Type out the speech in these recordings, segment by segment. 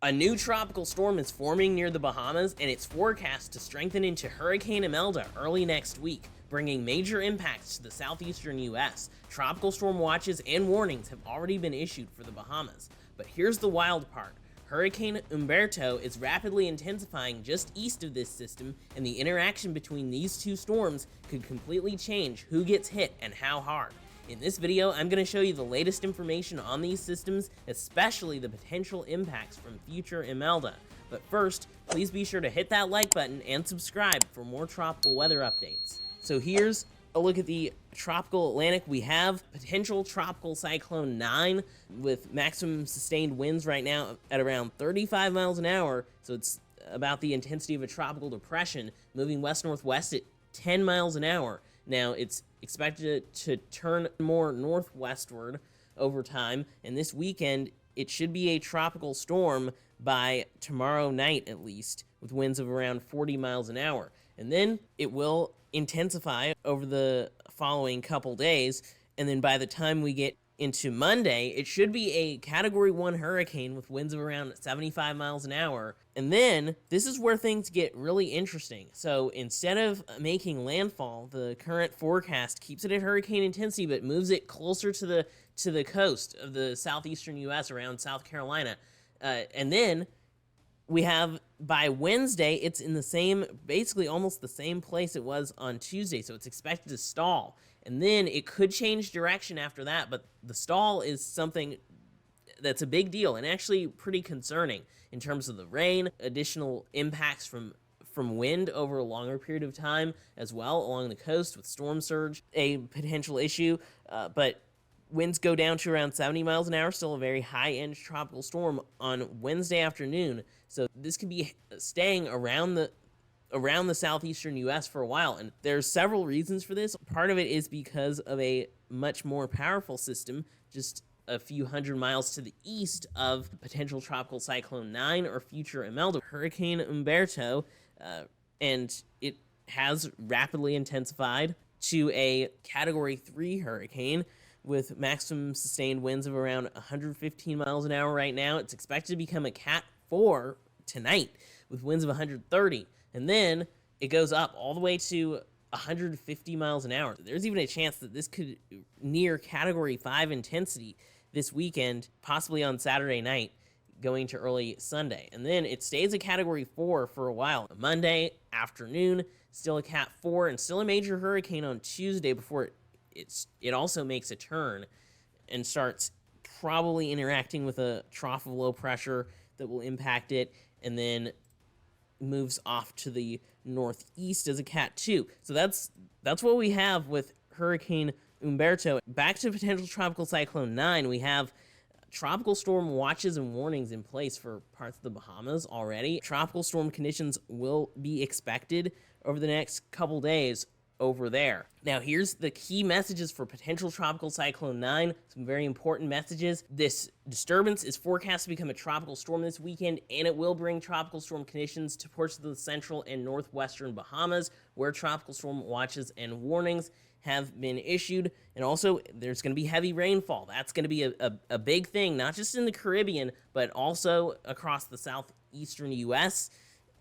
A new tropical storm is forming near the Bahamas, and it's forecast to strengthen into Hurricane Imelda early next week, bringing major impacts to the southeastern U.S. Tropical storm watches and warnings have already been issued for the Bahamas. But here's the wild part. Hurricane Humberto is rapidly intensifying just east of this system, and the interaction between these two storms could completely change who gets hit and how hard. In this video, I'm going to show you the latest information on these systems, especially the potential impacts from future Imelda. But first, please be sure to hit that like button and subscribe for more tropical weather updates. So here's a look at the tropical Atlantic. We have Potential Tropical Cyclone 9 with maximum sustained winds right now at around 35 miles an hour. So it's about the intensity of a tropical depression, moving west-northwest at 10 miles an hour. Now, it's expected to turn more northwestward over time, and this weekend, it should be a tropical storm by tomorrow night at least, with winds of around 40 miles an hour. And then it will intensify over the following couple days, and then by the time we get into Monday, it should be a Category 1 hurricane with winds of around 75 miles an hour. And then, this is where things get really interesting. So, instead of making landfall, the current forecast keeps it at hurricane intensity, but moves it closer to the coast of the southeastern U.S. around South Carolina. And then, we have, by Wednesday, it's in the same, basically almost the same place it was on Tuesday, so it's expected to stall. And then it could change direction after that, but the stall is something that's a big deal and actually pretty concerning in terms of the rain, additional impacts from wind over a longer period of time as well along the coast with storm surge, a potential issue, but winds go down to around 70 miles an hour, still a very high-end tropical storm on Wednesday afternoon. So this could be staying around the southeastern U.S. for a while, and there's several reasons for this. Part of it is because of a much more powerful system, just a few hundred miles to the east of Potential Tropical Cyclone 9 or future Imelda, Hurricane Humberto, and it has rapidly intensified to a Category 3 hurricane with maximum sustained winds of around 115 miles an hour right now. It's expected to become a Cat 4 tonight with winds of 130. And then it goes up all the way to 150 miles an hour. There's even a chance that this could near Category 5 intensity this weekend, possibly on Saturday night, going to early Sunday. And then it stays a Category 4 for a while. Monday afternoon, still a Cat 4, and still a major hurricane on Tuesday before it also makes a turn and starts probably interacting with a trough of low pressure that will impact it, and then moves off to the northeast as a Cat 2. So that's what we have with Hurricane Humberto. Back to Potential Tropical Cyclone 9, we have tropical storm watches and warnings in place for parts of the Bahamas already. Tropical storm conditions will be expected over the next couple days over there. Now, here's the key messages for Potential Tropical Cyclone 9. Some very important messages. This disturbance is forecast to become a tropical storm this weekend, and it will bring tropical storm conditions to ports of the central and northwestern Bahamas, where tropical storm watches and warnings have been issued. And also, there's going to be heavy rainfall. That's going to be a big thing, not just in the Caribbean, but also across the southeastern U.S.,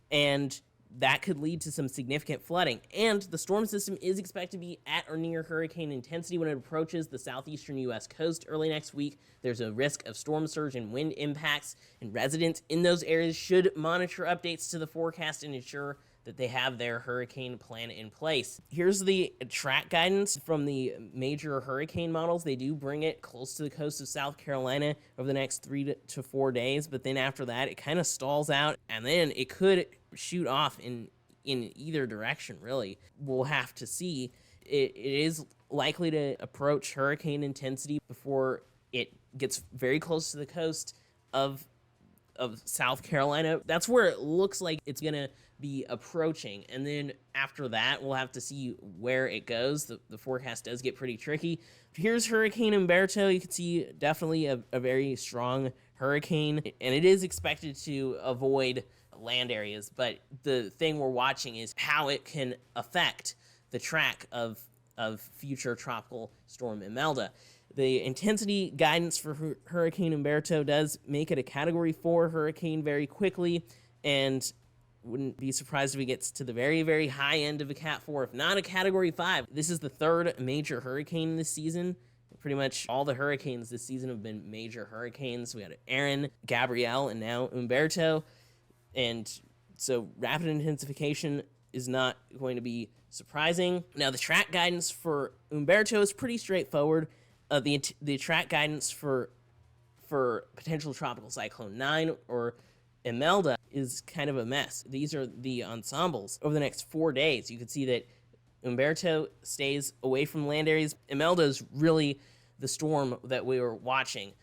and that could lead to some significant flooding. And the storm system is expected to be at or near hurricane intensity when it approaches the southeastern U.S. coast early next week. There's a risk of storm surge and wind impacts, and residents in those areas should monitor updates to the forecast and ensure that they have their hurricane plan in place. Here's the track guidance from the major hurricane models. They do bring it close to the coast of South Carolina over the next 3 to 4 days, but then after that, it kind of stalls out, and then it could shoot off in either direction, really. We'll have to see. It is likely to approach hurricane intensity before it gets very close to the coast of South Carolina. That's where it looks like it's going to be approaching. And then after that, we'll have to see where it goes. The forecast does get pretty tricky. Here's Hurricane Humberto. You can see definitely a very strong hurricane, and it is expected to avoid land areas. But the thing we're watching is how it can affect the track of future Tropical Storm Imelda. The intensity guidance for Hurricane Humberto does make it a Category 4 hurricane very quickly, and wouldn't be surprised if it gets to the very, very high end of a Cat 4, if not a Category 5. This is the third major hurricane this season. Pretty much all the hurricanes this season have been major hurricanes. We had Aaron, Gabrielle, and now Humberto. And so rapid intensification is not going to be surprising. Now, the track guidance for Humberto is pretty straightforward. The track guidance for Potential Tropical Cyclone 9 or Imelda is kind of a mess. These are the ensembles. Over the next 4 days, you can see that Humberto stays away from land areas. Imelda is really the storm that we were watching.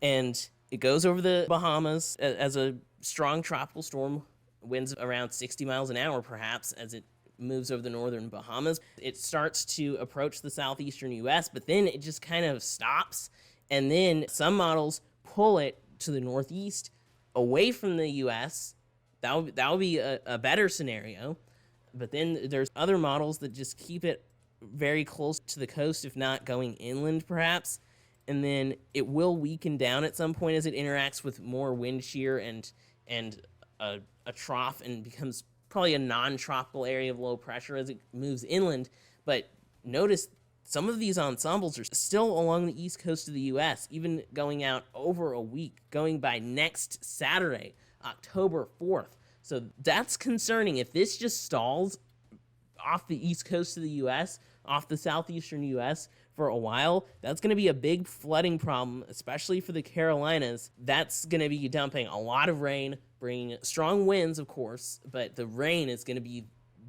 And it goes over the Bahamas as a strong tropical storm, winds around 60 miles an hour perhaps as it moves over the northern Bahamas. It starts to approach the southeastern U.S., but then it just kind of stops. And then some models pull it to the northeast away from the U.S. That would be a better scenario. But then there's other models that just keep it very close to the coast, if not going inland perhaps. And then it will weaken down at some point as it interacts with more wind shear and a trough, and becomes probably a non-tropical area of low pressure as it moves inland. But notice some of these ensembles are still along the east coast of the U.S., even going out over a week, going by next Saturday, October 4th. So that's concerning. If this just stalls off the east coast of the U.S., off the southeastern U.S. for a while, that's going to be a big flooding problem, especially for the Carolinas. That's going to be dumping a lot of rain, bringing strong winds, of course, but the rain is going to be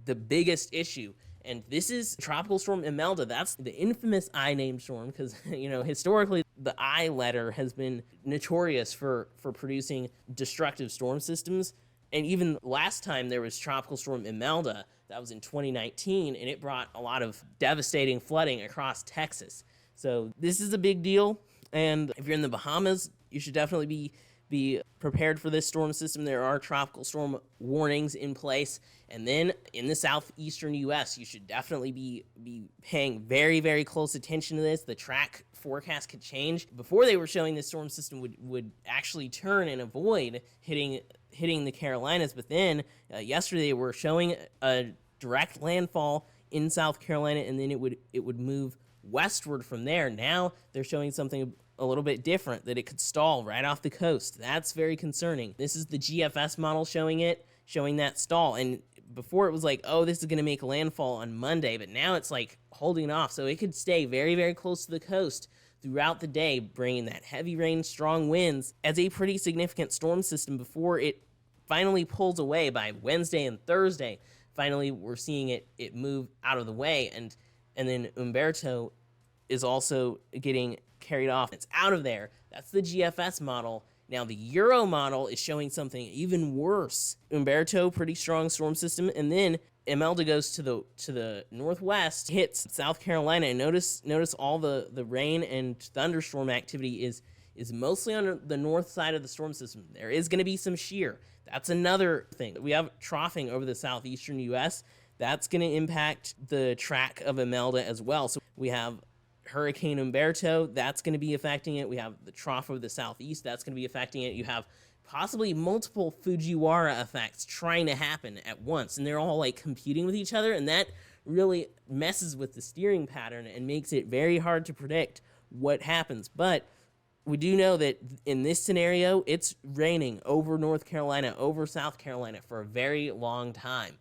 the biggest issue. And this is Tropical Storm Imelda. That's the infamous I name storm because, historically, the I letter has been notorious for producing destructive storm systems. And even last time there was Tropical Storm Imelda, that was in 2019, and it brought a lot of devastating flooding across Texas. So this is a big deal, and if you're in the Bahamas, you should definitely be prepared for this storm system. There are tropical storm warnings in place. And then in the southeastern U.S., you should definitely be paying very, very close attention to this. The track forecast could change. Before they were showing this storm system would actually turn and avoid hitting the Carolinas, but then yesterday they were showing a direct landfall in South Carolina, and then it would move westward from there. Now they're showing something a little bit different, that it could stall right off the coast. That's very concerning. This is the GFS model showing that stall. And before it was like, oh, this is going to make landfall on Monday, but now it's like holding off. So it could stay very, very close to the coast throughout the day, bringing that heavy rain, strong winds as a pretty significant storm system before it finally pulls away by Wednesday and Thursday. Finally, we're seeing it move out of the way, and then Humberto is also getting carried off. It's out of there. That's the GFS model. Now the Euro model is showing something even worse. Humberto, pretty strong storm system, and then Imelda goes to the northwest, hits South Carolina, and notice all the rain and thunderstorm activity is mostly on the north side of the storm system. There is going to be some shear. That's another thing. We have troughing over the southeastern U.S. That's going to impact the track of Imelda as well. So we have Hurricane Humberto, that's going to be affecting it. We have the trough of the southeast, that's going to be affecting it. You have possibly multiple Fujiwara effects trying to happen at once, and they're all like competing with each other, and that really messes with the steering pattern and makes it very hard to predict what happens. But we do know that in this scenario, it's raining over North Carolina, over South Carolina for a very long time.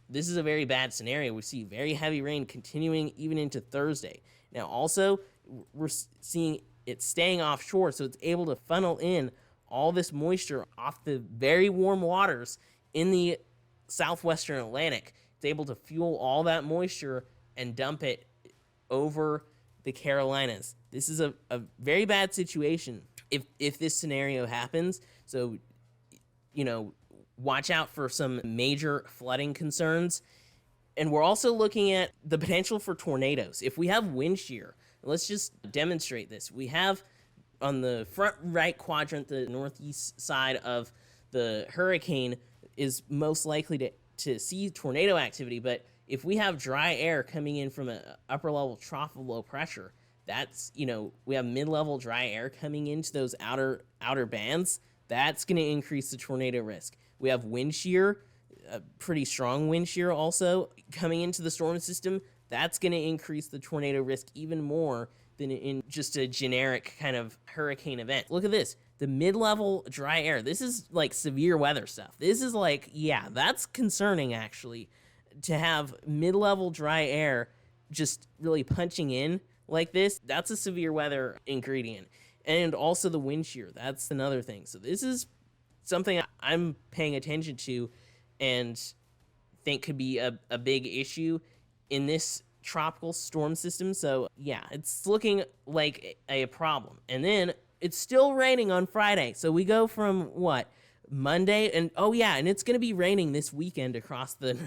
This is a very bad scenario. We see very heavy rain continuing even into Thursday. Now, also, we're seeing it staying offshore, so it's able to funnel in all this moisture off the very warm waters in the southwestern Atlantic. It's able to fuel all that moisture and dump it over the Carolinas. This is a very bad situation if this scenario happens. So, watch out for some major flooding concerns. And we're also looking at the potential for tornadoes. If we have wind shear, let's just demonstrate this. We have on the front right quadrant, the northeast side of the hurricane is most likely to see tornado activity. But if we have dry air coming in from an upper level trough of low pressure, That's, we have mid-level dry air coming into those outer bands. That's going to increase the tornado risk. We have wind shear, a pretty strong wind shear also coming into the storm system. That's going to increase the tornado risk even more than in just a generic kind of hurricane event. Look at this. The mid-level dry air. This is like severe weather stuff. This is like, yeah, that's concerning actually, to have mid-level dry air just really punching in like this. That's a severe weather ingredient. And also the wind shear. That's another thing. So this is something I'm paying attention to and think could be a big issue in this tropical storm system. So yeah, it's looking like a problem. And then it's still raining on Friday. So we go from what? Monday, and oh yeah, and it's going to be raining this weekend across the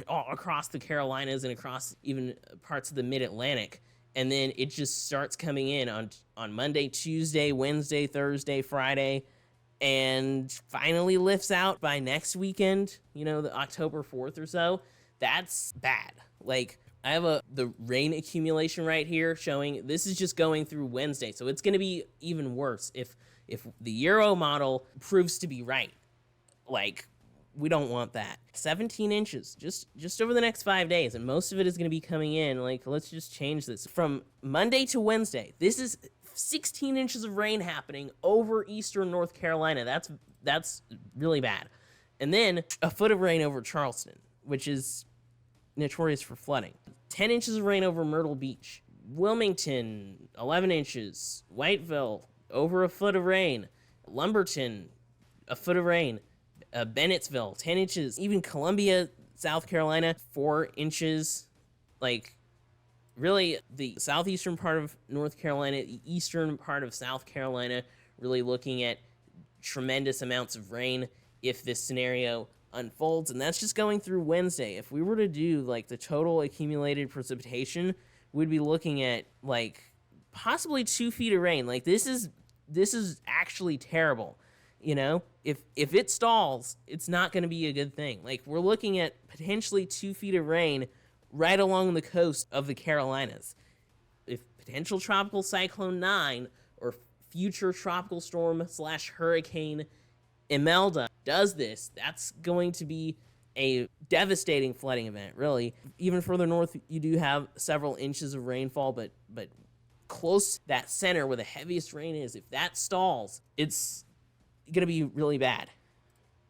Carolinas and across even parts of the mid-Atlantic. And then it just starts coming in on Monday, Tuesday, Wednesday, Thursday, Friday, and finally lifts out by next weekend, the October 4th or so. That's bad. Like, I have the rain accumulation right here showing this is just going through Wednesday. So it's going to be even worse if the Euro model proves to be right. Like, we don't want that. 17 inches just over the next 5 days, and most of it is going to be coming in. Like, let's just change this from Monday to Wednesday. This is 16 inches of rain happening over eastern North Carolina. That's really bad. And then a foot of rain over Charleston, which is notorious for flooding. 10 inches of rain over Myrtle Beach. Wilmington, 11 inches. Whiteville, over a foot of rain. Lumberton, a foot of rain. Bennettsville, 10 inches. Even Columbia, South Carolina, 4 inches. Like, really, the southeastern part of North Carolina, the eastern part of South Carolina, really looking at tremendous amounts of rain if this scenario unfolds. And that's just going through Wednesday. If we were to do, like, the total accumulated precipitation, we'd be looking at, like, possibly 2 feet of rain. Like, this is actually terrible. If it stalls, it's not going to be a good thing. Like, we're looking at potentially 2 feet of rain right along the coast of the Carolinas. If Potential Tropical Cyclone 9 or future tropical storm / Hurricane Imelda does this, that's going to be a devastating flooding event, really. Even further north, you do have several inches of rainfall, but close to that center where the heaviest rain is, if that stalls, it's going to be really bad.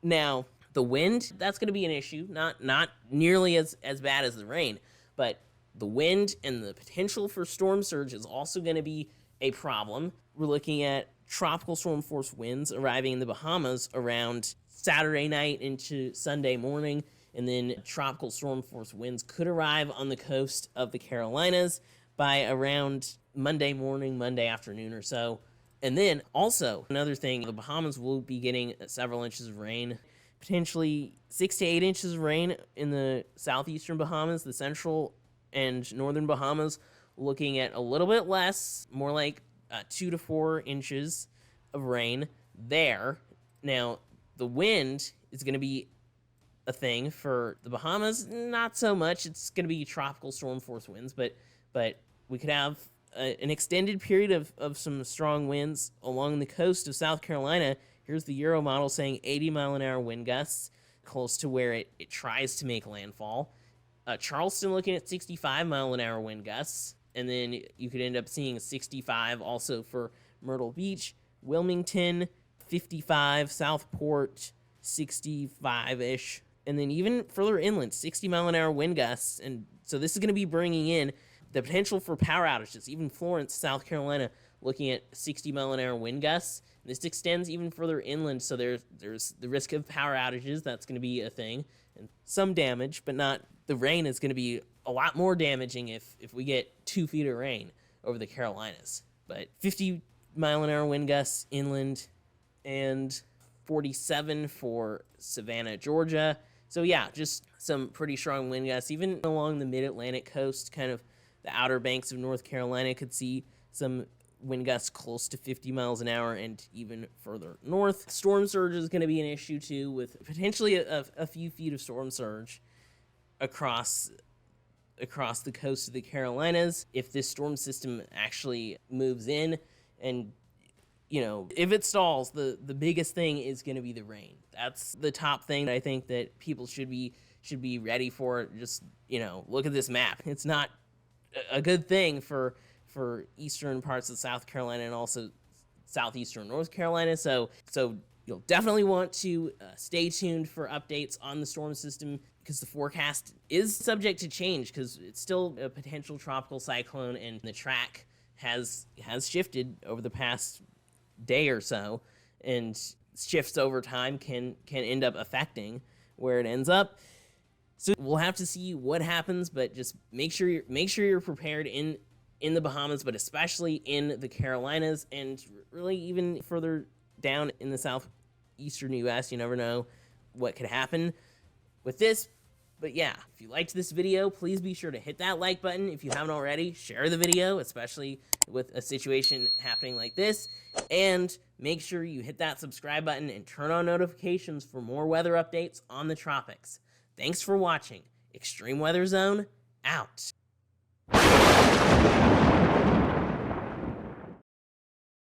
Now, the wind, that's going to be an issue, not nearly as bad as the rain, but the wind and the potential for storm surge is also going to be a problem. We're looking at tropical storm force winds arriving in the Bahamas around Saturday night into Sunday morning, and then tropical storm force winds could arrive on the coast of the Carolinas by around Monday morning, Monday afternoon or so. And then also another thing, the Bahamas will be getting several inches of rain, potentially 6 to 8 inches of rain in the southeastern Bahamas. The central and northern Bahamas looking at a little bit less, more like 2 to 4 inches of rain there. Now, the wind is going to be a thing for the Bahamas, not so much. It's going to be tropical storm force winds, but we could have an extended period of some strong winds along the coast of South Carolina. Here's the Euro model saying 80-mile-an-hour wind gusts, close to where it tries to make landfall. Charleston looking at 65-mile-an-hour wind gusts, and then you could end up seeing 65 also for Myrtle Beach. Wilmington, 55. Southport, 65-ish. And then even further inland, 60-mile-an-hour wind gusts. And so this is going to be bringing in the potential for power outages. Even Florence, South Carolina, looking at 60-mile-an-hour wind gusts. This extends even further inland, so there's the risk of power outages. That's going to be a thing. And some damage, but not... The rain is going to be a lot more damaging if we get 2 feet of rain over the Carolinas. But 50-mile-an-hour wind gusts inland, and 47 for Savannah, Georgia. So yeah, just some pretty strong wind gusts. Even along the mid-Atlantic coast, kind of the outer banks of North Carolina could see some wind gusts close to 50 miles an hour, and even further north. Storm surge is going to be an issue too, with potentially a few feet of storm surge across across the coast of the Carolinas if this storm system actually moves in. And if it stalls, the biggest thing is going to be the rain. That's the top thing I think that people should be ready for. Just, look at this map. It's not a good thing for eastern parts of South Carolina and also southeastern North Carolina. So you'll definitely want to stay tuned for updates on the storm system, because the forecast is subject to change, because it's still a potential tropical cyclone, and the track has shifted over the past day or so, and shifts over time can end up affecting where it ends up. So we'll have to see what happens, but just make sure you're prepared in the Bahamas, but especially in the Carolinas, and really even further down in the southeastern U.S. You never know what could happen with this. But yeah, if you liked this video, please be sure to hit that like button. If you haven't already, share the video, especially with a situation happening like this. And make sure you hit that subscribe button and turn on notifications for more weather updates on the tropics. Thanks for watching. Extreme Weather Zone, out.